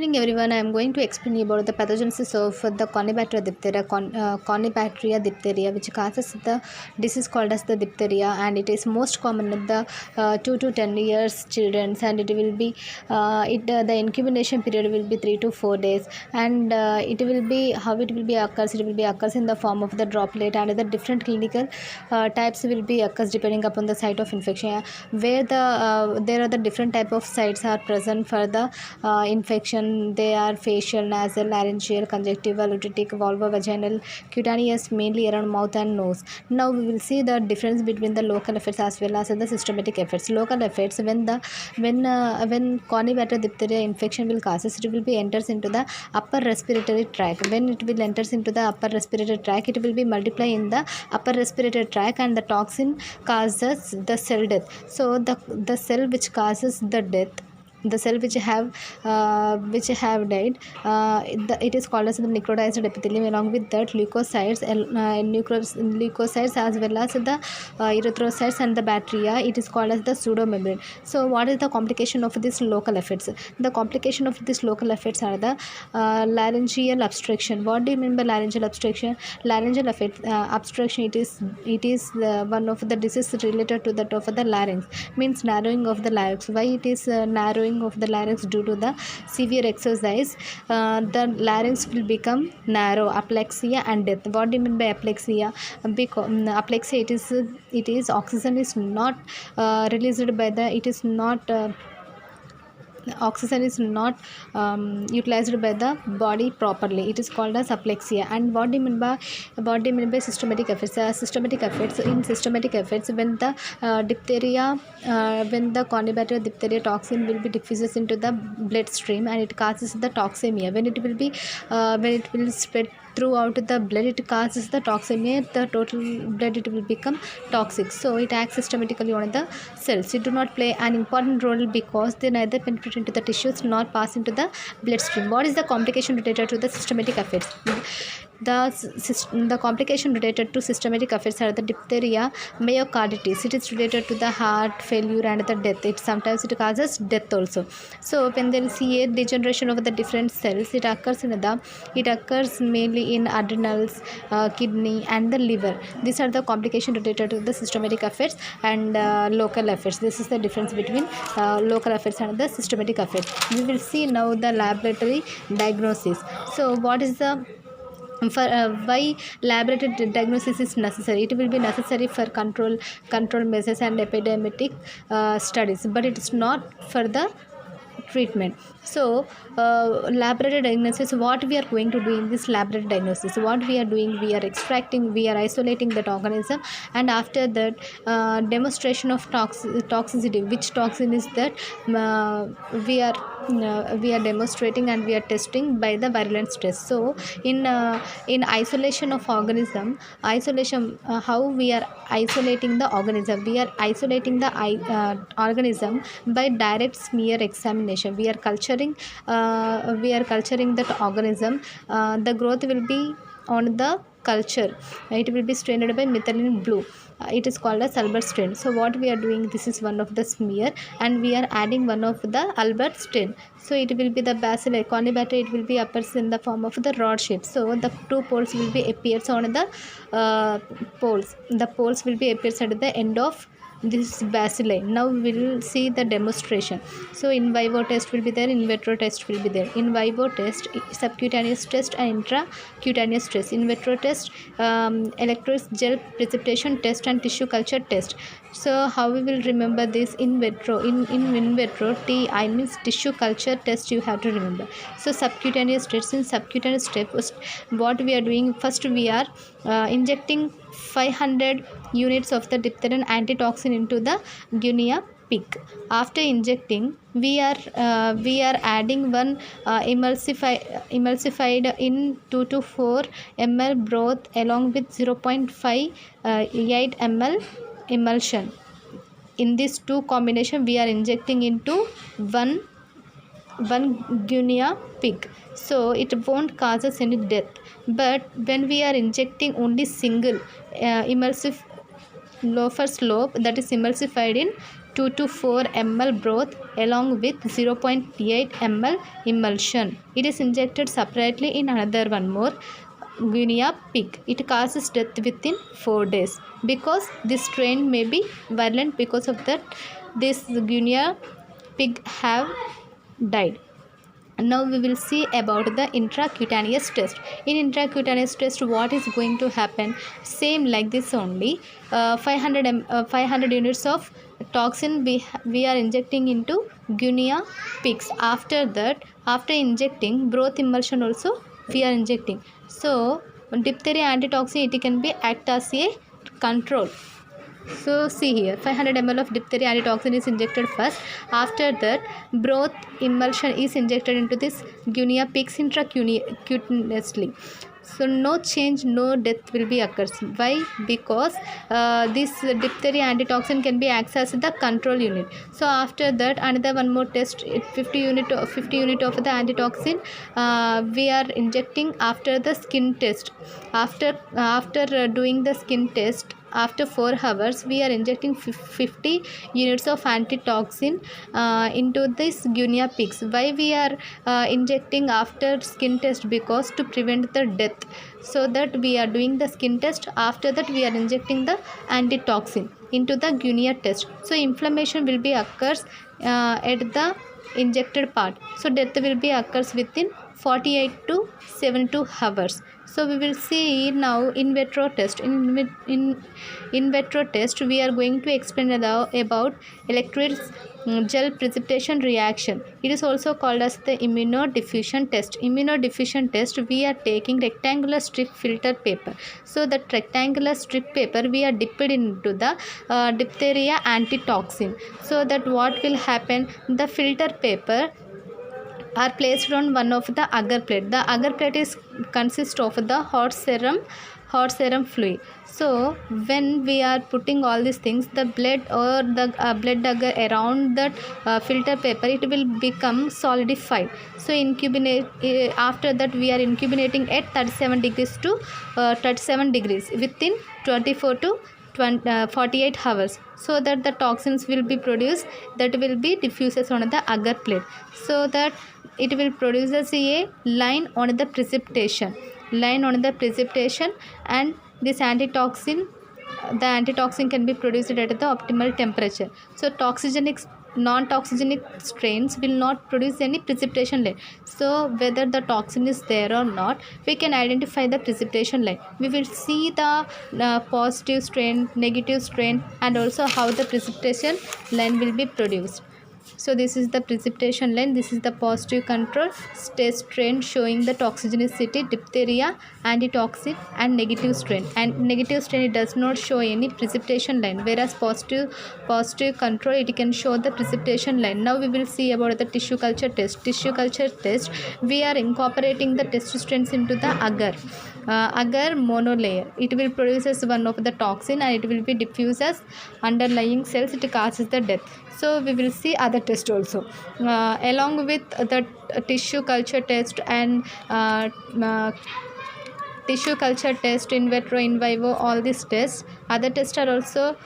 evening, everyone. I am going to explain you about the pathogenesis of the Corynebacteria diphtheria, which causes the disease called as the diphtheria, and it is most common in the 2 to 10 years children, and it will be the incubation period will be 3 to 4 days, and it will be how it will be occurs. It will be occurs in the form of the droplet, and the different clinical types will be occurs depending upon the site of infection, where there are the different type of sites are present for the infection. They are facial, nasal, laryngeal, conjunctival, otitic, vulvovaginal, cutaneous, mainly around mouth and nose. Now we will see the difference between the local effects as well as the systematic effects. Local effects, when Corynebacteria diphtheria infection will causes, it will be enters into the upper respiratory tract. When it will enters into the upper respiratory tract, it will be multiply in the upper respiratory tract, and the toxin causes the cell death. So the cell which causes the death, the cell which have died, it is called as the necrotized epithelium. Along with that, leukocytes as well as the erythrocytes and the bacteria, it is called as the pseudomembrane. So what is the complication of this local effects? The complication of this local effects are the laryngeal obstruction. What do you mean by laryngeal obstruction? Laryngeal obstruction, it is one of the diseases related to that of the larynx, means narrowing of the larynx. Why it is narrowing of the larynx? Due to the severe exercise, the larynx will become narrow, aplexia and death. What do you mean by aplexia? Because aplexia, it is oxygen is not released by the, it is not oxygen is not utilized by the body properly. It is called as aplexia. And what do you mean by systematic effects? Systematic effects, in systematic effects, when the diphtheria, when the Corynebacteria diphtheria toxin will be diffuses into the bloodstream, and it causes the toxemia. When it will spread throughout the blood, it causes the toxemia. The total blood, it will become toxic. So it acts systematically on the cells. It do not play an important role because they neither penetrate into the tissues nor pass into the bloodstream. What is the complication related to the systematic effects? The complication related to systematic effects are the diphtheria, myocarditis. It is related to the heart failure and the death. Sometimes it causes death also. So when there is a degeneration of the different cells, it occurs mainly in adrenals, kidney and the liver. These are the complications related to the systematic effects and local effects. This is the difference between local effects and the systematic effects. We will see now the laboratory diagnosis. So what is the why laboratory diagnosis is necessary? It will be necessary for control measures and epidemic studies, but it is not for the treatment. So laboratory diagnosis, what we are going to do in this laboratory diagnosis? What we are doing, we are isolating that organism, and after that demonstration of toxicity, which toxin is that, we are demonstrating and we are testing by the virulence test. So in isolation of organism, how we are isolating the organism? We are isolating the organism by direct smear examination. We are culturing that organism. The growth will be on the culture. It will be strained by methylene blue. It is called as Albert stain. So what we are doing, this is one of the smear, and we are adding one of the Albert stain. So it will be the bacilli Corynebacteria. It will be appears in the form of the rod shape. So the two poles will be appears on the poles. The poles will be appears at the end of this bacilli. Now we will see the demonstration. So in vivo test will be there, in vitro test will be there. In vivo test, subcutaneous test and intracutaneous test. In vitro test, electrolyte gel precipitation test and tissue culture test. So how we will remember this? In vitro, in vitro, TI means tissue culture test, you have to remember. So subcutaneous test, in subcutaneous step, what we are doing, first we are injecting 500 units of the diphtherin antitoxin into the guinea pig. After injecting, we are adding one emulsified in 2 to 4 ml broth along with 0.58 ml emulsion. In this two combination, we are injecting into one guinea pig. So it won't cause us any death. But when we are injecting only single emulsive lower slope, that is emulsified in 2 to 4 ml broth along with 0.8 ml emulsion. It is injected separately in another one more guinea pig. It causes death within 4 days because this strain may be virulent. Because of that, this guinea pig have died. Now we will see about the intracutaneous test. In intracutaneous test, what is going to happen? Same like this only. 500 units of toxin we are injecting into guinea pigs. After that, after injecting, broth emulsion also we are injecting. So diphtheria antitoxin, it can be act as a control. So see here, 500 ml of diphtheria antitoxin is injected first. After that, broth emulsion is injected into this guinea pigs intracutaneously. So no change, no death will be occurs. Why? Because this diphtheria antitoxin can be accessed the control unit. So after that, another one more test, 50 unit of the antitoxin we are injecting after the skin test. After doing the skin test, after 4 hours, we are injecting 50 units of antitoxin into this guinea pigs. Why we are injecting after skin test? Because to prevent the death. So that we are doing the skin test. After that, we are injecting the antitoxin into the guinea test. So inflammation will be occurs at the injected part. So death will be occurs within 48 to 72 hours. So we will see now in vitro test. In vitro test, we are going to explain about electrolyte gel precipitation reaction. It is also called as the immunodiffusion test. Immunodiffusion test, we are taking rectangular strip filter paper. So that rectangular strip paper we are dipped into the diphtheria antitoxin. So that what will happen? The filter paper are placed on one of the agar plate. The agar plate is consist of the hot serum fluid. So when we are putting all these things, the blood or the blood agar around that filter paper, it will become solidified. So after that, we are incubating at 37 degrees to 37 degrees within 24 to 48 hours, so that the toxins will be produced, that will be diffused on the agar plate, so that it will produce a line on the precipitation, and this antitoxin, the antitoxin can be produced at the optimal temperature. So non-toxigenic strains will not produce any precipitation line. So whether the toxin is there or not, we can identify the precipitation line. We will see the positive strain, negative strain, and also how the precipitation line will be produced. So this is the precipitation line, this is the positive control test strain showing the toxigenicity, diphtheria, antitoxin, and negative strain. And negative strain, it does not show any precipitation line, whereas positive control, it can show the precipitation line. Now we will see about the tissue culture test. Tissue culture test, we are incorporating the test strains into the agar monolayer. It will produce as one of the toxin, and it will be diffused as underlying cells. It causes the death. So we will see other test also along with the tissue culture test and tissue culture test, in vitro, in vivo, all these tests. Other tests are also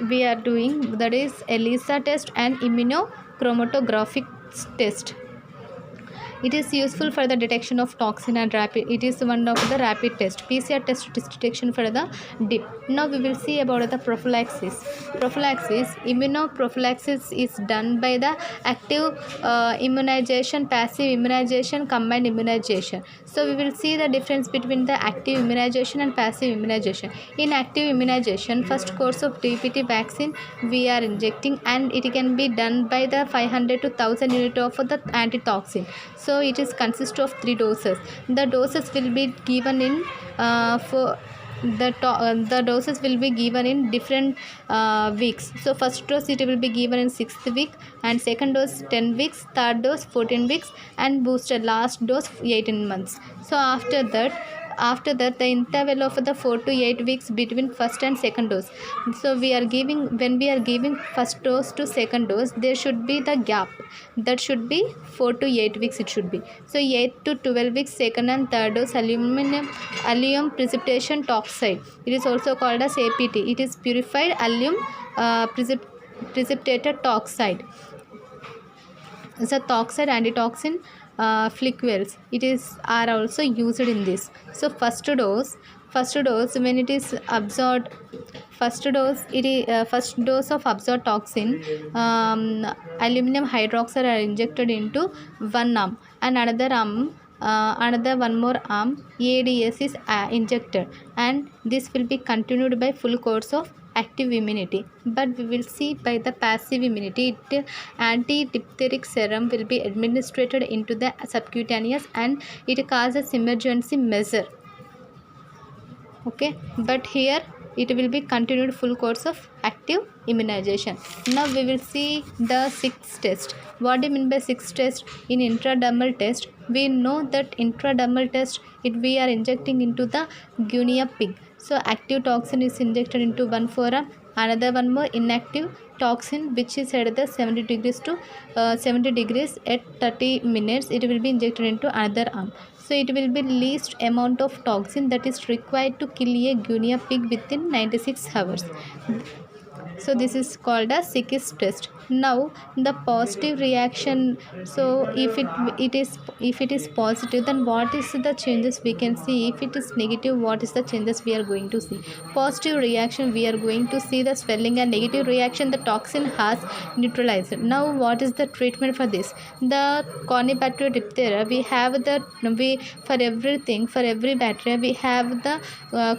we are doing, that is ELISA test and immunochromatographic test. It is useful for the detection of toxin and rapid. It is one of the rapid test. PCR test is detection for the DIP. Now we will see about the prophylaxis. Immunoprophylaxis is done by the active immunization, passive immunization, combined immunization. So we will see the difference between the active immunization and passive immunization. In active immunization, first course of DPT vaccine we are injecting, and it can be done by the 500 to 1000 unit of the antitoxin. So it is consist of 3 doses. The doses will be given in the doses will be given in different weeks. So first dose it will be given in 6th week, and second dose 10 weeks, third dose 14 weeks, and booster last dose 18 months. So after that the interval of the 4 to 8 weeks between first and second dose. So when we are giving first dose to second dose, there should be the gap, that should be 4 to 8 weeks it should be. So 8 to 12 weeks second and third dose allium precipitation toxide. It is also called as APT. It is purified allium precipitated toxide. The toxide antitoxin fluids are also used in this. So first dose when it is absorbed, first dose of absorbed toxin, aluminum hydroxide are injected into one arm, and another one more arm ADS is injected, and this will be continued by full course of active immunity. But we will see by the passive immunity, anti-diphtheric serum will be administered into the subcutaneous, and it causes emergency measure. Okay, but here it will be continued full course of active immunization. Now we will see the sixth test. What do you mean by sixth test? In intradermal test, we know that intradermal test, we are injecting into the guinea pig. So active toxin is injected into one forearm, another one more inactive toxin which is at the 70 degrees to 70 degrees at 30 minutes, it will be injected into another arm. So it will be least amount of toxin that is required to kill a guinea pig within 96 hours. So this is called a Sikis test. Now the positive reaction. So if it is positive, then what is the changes we can see? If it is negative, what is the changes we are going to see? Positive reaction, we are going to see the swelling, and negative reaction, the toxin has neutralized. Now what is the treatment for this? The Corynebacteria diphtheria, for every bacteria we have the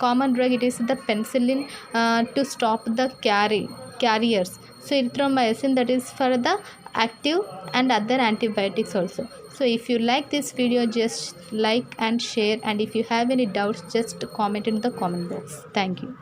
common drug. It is the penicillin to stop the carriers. So erythromycin, that is for the active, and other antibiotics also. So if you like this video, just like and share, and if you have any doubts, just comment in the comment box. Thank you.